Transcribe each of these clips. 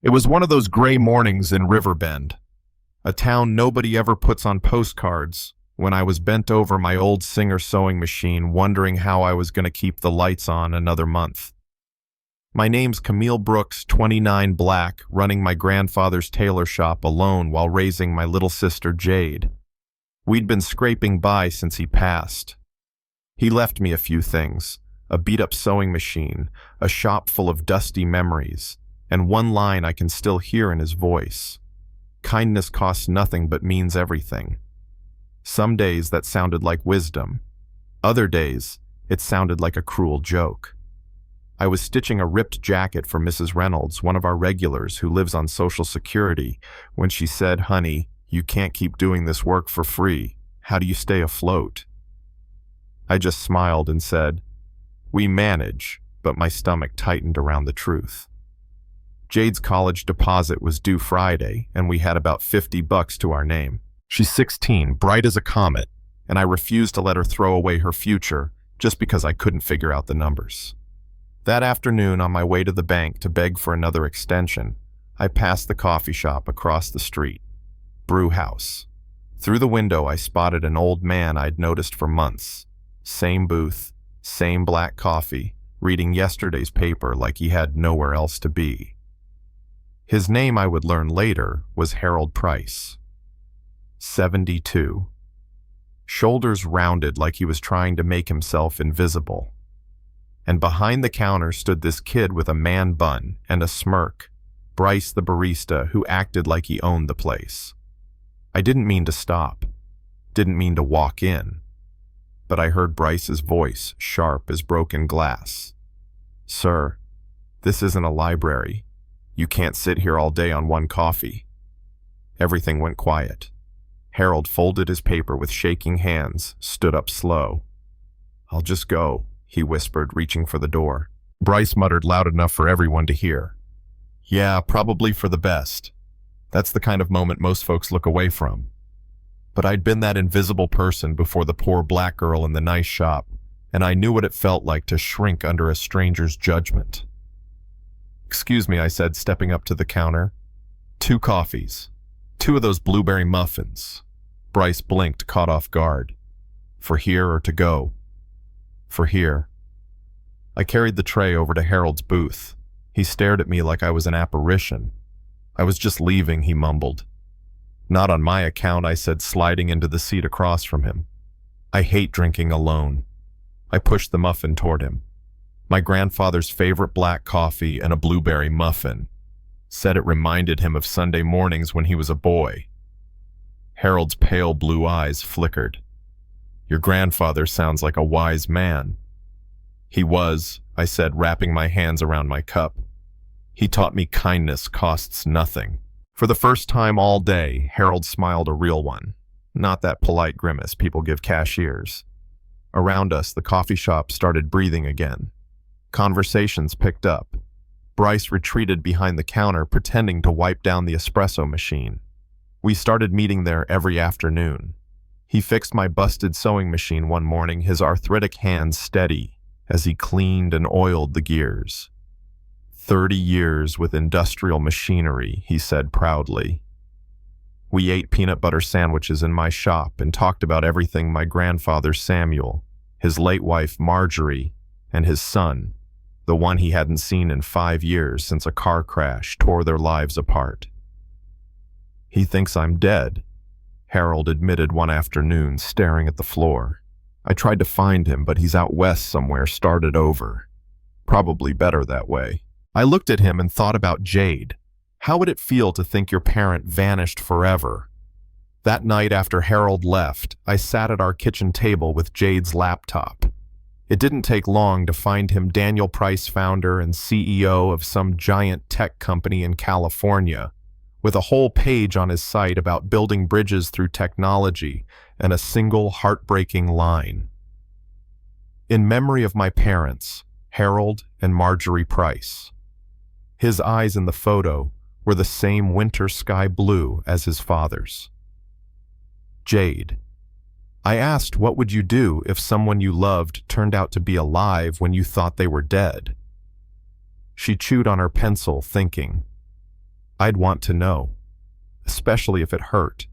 It was one of those gray mornings in Riverbend, a town nobody ever puts on postcards, when I was bent over my old Singer sewing machine wondering how I was going to keep the lights on another month. My name's Camille Brooks, 29 black, running my grandfather's tailor shop alone while raising my little sister Jade. We'd been scraping by since he passed. He left me a few things, a beat-up sewing machine, a shop full of dusty memories, and one line I can still hear in his voice. Kindness costs nothing but means everything. Some days that sounded like wisdom. Other days, it sounded like a cruel joke. I was stitching a ripped jacket for Mrs. Reynolds, one of our regulars who lives on Social Security, when she said, "Honey, you can't keep doing this work for free. How do you stay afloat?" I just smiled and said, "We manage," but my stomach tightened around the truth. Jade's college deposit was due Friday, and we had about $50 to our name. She's 16, bright as a comet, and I refused to let her throw away her future just because I couldn't figure out the numbers. That afternoon, on my way to the bank to beg for another extension, I passed the coffee shop across the street. Brew House. Through the window, I spotted an old man I'd noticed for months. Same booth, same black coffee, reading yesterday's paper like he had nowhere else to be. His name, I would learn later, was Harold Price. 72. Shoulders rounded like he was trying to make himself invisible. And behind the counter stood this kid with a man bun and a smirk, Bryce the barista, who acted like he owned the place. I didn't mean to stop, didn't mean to walk in, but I heard Bryce's voice, sharp as broken glass. "Sir, this isn't a library. You can't sit here all day on one coffee." Everything went quiet. Harold folded his paper with shaking hands, stood up slow. "I'll just go," he whispered, reaching for the door. Bryce muttered loud enough for everyone to hear. "Yeah, probably for the best. That's the kind of moment most folks look away from." But I'd been that invisible person before the poor black girl in the nice shop, and I knew what it felt like to shrink under a stranger's judgment. "Excuse me," I said, stepping up to the counter. "2 coffees. 2 of those blueberry muffins." Bryce blinked, caught off guard. "For here or to go?" "For here." I carried the tray over to Harold's booth. He stared at me like I was an apparition. "I was just leaving," he mumbled. "Not on my account," I said, sliding into the seat across from him. "I hate drinking alone." I pushed the muffin toward him. My grandfather's favorite black coffee and a blueberry muffin. Said it reminded him of Sunday mornings when he was a boy. Harold's pale blue eyes flickered. "Your grandfather sounds like a wise man." "He was," I said, wrapping my hands around my cup. "He taught me kindness costs nothing." For the first time all day, Harold smiled, a real one, not that polite grimace people give cashiers. Around us, the coffee shop started breathing again. Conversations picked up. Bryce retreated behind the counter, pretending to wipe down the espresso machine. We started meeting there every afternoon. He fixed my busted sewing machine one morning, his arthritic hands steady as he cleaned and oiled the gears. 30 years with industrial machinery, he said proudly. We ate peanut butter sandwiches in my shop and talked about everything: my grandfather Samuel, his late wife Marjorie, and his son, the one he hadn't seen in 5 years since a car crash tore their lives apart. "He thinks I'm dead," Harold admitted one afternoon, staring at the floor. "I tried to find him, but he's out west somewhere, started over. Probably better that way." I looked at him and thought about Jade. How would it feel to think your parent vanished forever? That night after Harold left, I sat at our kitchen table with Jade's laptop. It didn't take long to find him Daniel Price, founder and CEO of some giant tech company in California, with a whole page on his site about building bridges through technology and a single heartbreaking line. "In memory of my parents, Harold and Marjorie Price." His eyes in the photo were the same winter sky blue as his father's. Jade. I asked, what would you do if someone you loved turned out to be alive when you thought they were dead? She chewed on her pencil, thinking. I'd want to know, especially if it hurt.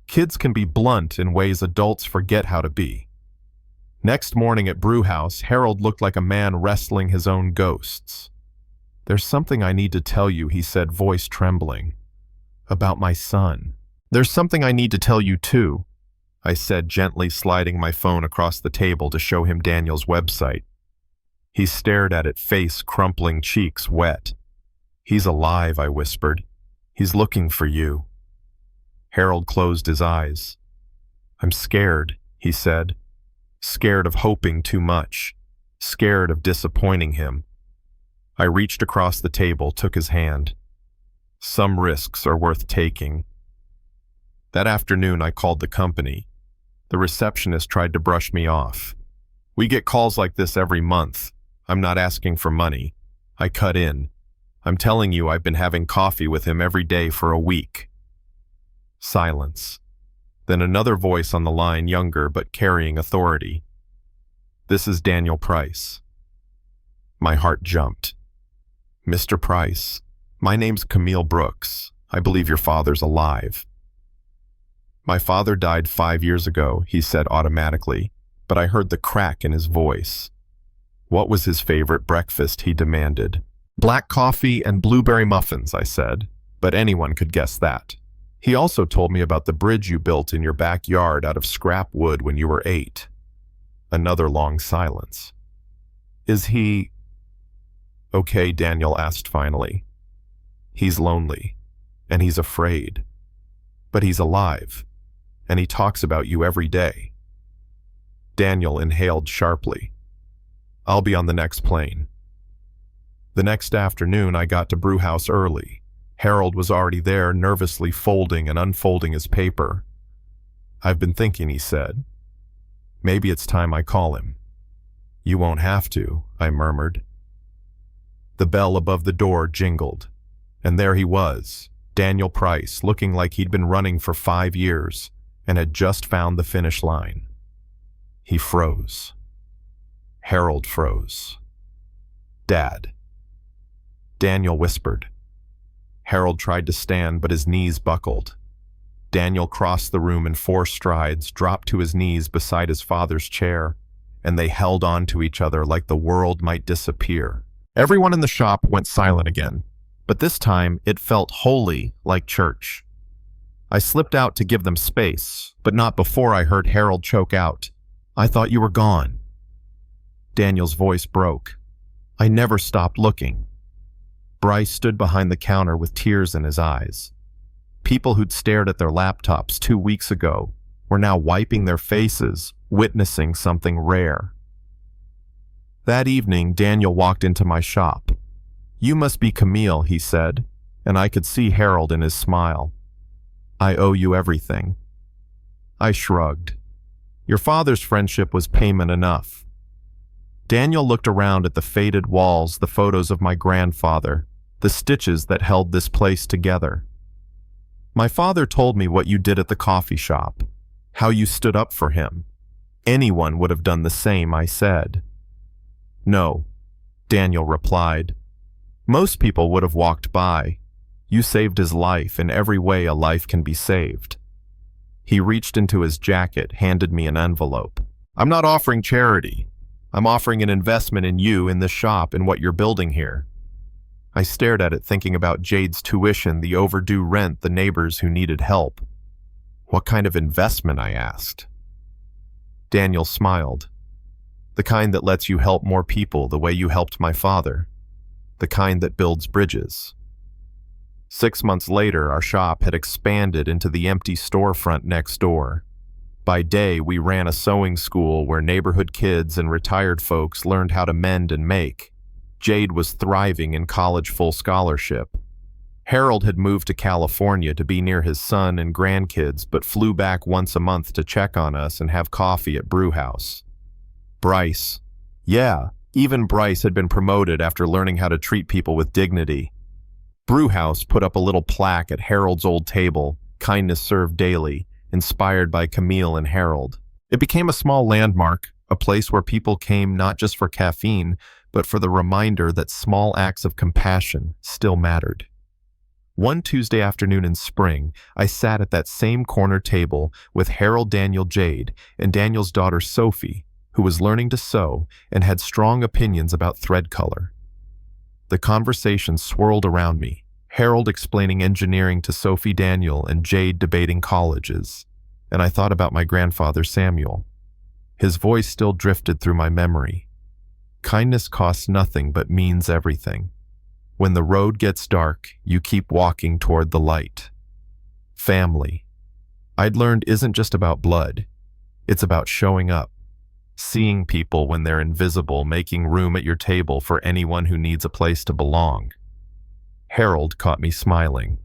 Kids can be blunt in ways adults forget how to be. Next morning at Brewhouse, Harold looked like a man wrestling his own ghosts. "There's something I need to tell you," he said, voice trembling. "About my son." "There's something I need to tell you too," I said, gently sliding my phone across the table to show him Daniel's website. He stared at it, face crumpling, cheeks wet. "He's alive," I whispered. "He's looking for you." Harold closed his eyes. "I'm scared," he said. "Scared of hoping too much. Scared of disappointing him." I reached across the table, took his hand. "Some risks are worth taking." That afternoon, I called the company. The receptionist tried to brush me off. "We get calls like this every month. I'm not asking for money." I cut in. "I'm telling you, I've been having coffee with him every day for a week." Silence. Then another voice on the line, younger but carrying authority. "This is Daniel Price." My heart jumped. "Mr. Price, my name's Camille Brooks. I believe your father's alive." "My father died 5 years ago," he said automatically, but I heard the crack in his voice. "What was his favorite breakfast?" he demanded. "Black coffee and blueberry muffins," I said, but anyone could guess that. "He also told me about the bridge you built in your backyard out of scrap wood when you were 8. Another long silence. "Is he okay?" Daniel asked finally. "He's lonely, and he's afraid. But he's alive, and he talks about you every day." Daniel inhaled sharply. "I'll be on the next plane." The next afternoon, I got to Brewhouse early. Harold was already there, nervously folding and unfolding his paper. "I've been thinking," he said. "Maybe it's time I call him." "You won't have to," I murmured. The bell above the door jingled, and there he was, Daniel Price, looking like he'd been running for 5 years and had just found the finish line. He froze. Harold froze. "Dad." Daniel whispered. Harold tried to stand, but his knees buckled. Daniel crossed the room in 4 strides, dropped to his knees beside his father's chair, and they held on to each other like the world might disappear. Everyone in the shop went silent again, but this time it felt wholly like church. I slipped out to give them space, but not before I heard Harold choke out, "I thought you were gone." Daniel's voice broke. I never stopped looking. Bryce stood behind the counter with tears in his eyes. People who'd stared at their laptops 2 weeks ago were now wiping their faces, witnessing something rare. That evening, Daniel walked into my shop. "You must be Camille," he said, and I could see Harold in his smile. "I owe you everything." I shrugged. "Your father's friendship was payment enough." Daniel looked around at the faded walls, the photos of my grandfather, the stitches that held this place together. "My father told me what you did at the coffee shop, how you stood up for him. Anyone would have done the same," I said. "No," Daniel replied. "Most people would have walked by. You saved his life in every way a life can be saved." He reached into his jacket, handed me an envelope. "I'm not offering charity. I'm offering an investment in you, in the shop, and what you're building here." I stared at it, thinking about Jade's tuition, the overdue rent, the neighbors who needed help. "What kind of investment?" I asked. Daniel smiled. "The kind that lets you help more people the way you helped my father. The kind that builds bridges." 6 months later, our shop had expanded into the empty storefront next door. By day, we ran a sewing school where neighborhood kids and retired folks learned how to mend and make. Jade was thriving in college full scholarship. Harold had moved to California to be near his son and grandkids, but flew back once a month to check on us and have coffee at Brewhouse. Bryce. Yeah, even Bryce had been promoted after learning how to treat people with dignity. Brewhouse put up a little plaque at Harold's old table, "Kindness served daily," inspired by Camille and Harold. It became a small landmark, a place where people came not just for caffeine, but for the reminder that small acts of compassion still mattered. One Tuesday afternoon in spring, I sat at that same corner table with Harold Daniel Jade and Daniel's daughter Sophie, who was learning to sew and had strong opinions about thread color. The conversation swirled around me, Harold explaining engineering to Sophie Daniel and Jade debating colleges, and I thought about my grandfather Samuel. His voice still drifted through my memory. Kindness costs nothing but means everything. When the road gets dark, you keep walking toward the light. Family, I'd learned, isn't just about blood. It's about showing up, seeing people when they're invisible, making room at your table for anyone who needs a place to belong. Harold caught me smiling.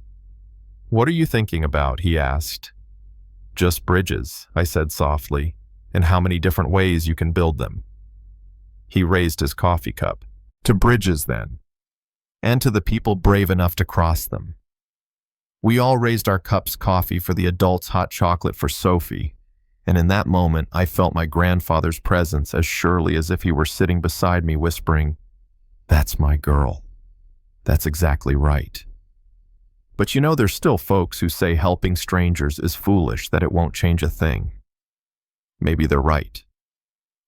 "What are you thinking about?" he asked. "Just bridges," I said softly, "and how many different ways you can build them." He raised his coffee cup. "To bridges, then, and to the people brave enough to cross them." We all raised our cups, coffee for the adults, hot chocolate for Sophie, and in that moment I felt my grandfather's presence as surely as if he were sitting beside me whispering, "That's my girl. That's exactly right." But you know, there's still folks who say helping strangers is foolish, that it won't change a thing. Maybe they're right.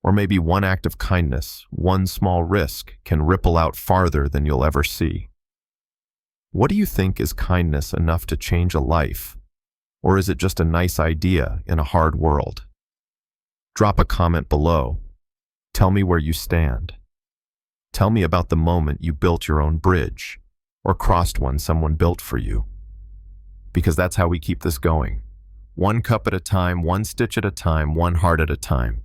Or maybe one act of kindness, one small risk, can ripple out farther than you'll ever see. What do you think is kindness enough to change a life? Or is it just a nice idea in a hard world? Drop a comment below. Tell me where you stand. Tell me about the moment you built your own bridge, or crossed one someone built for you. Because that's how we keep this going. One cup at a time, one stitch at a time, one heart at a time.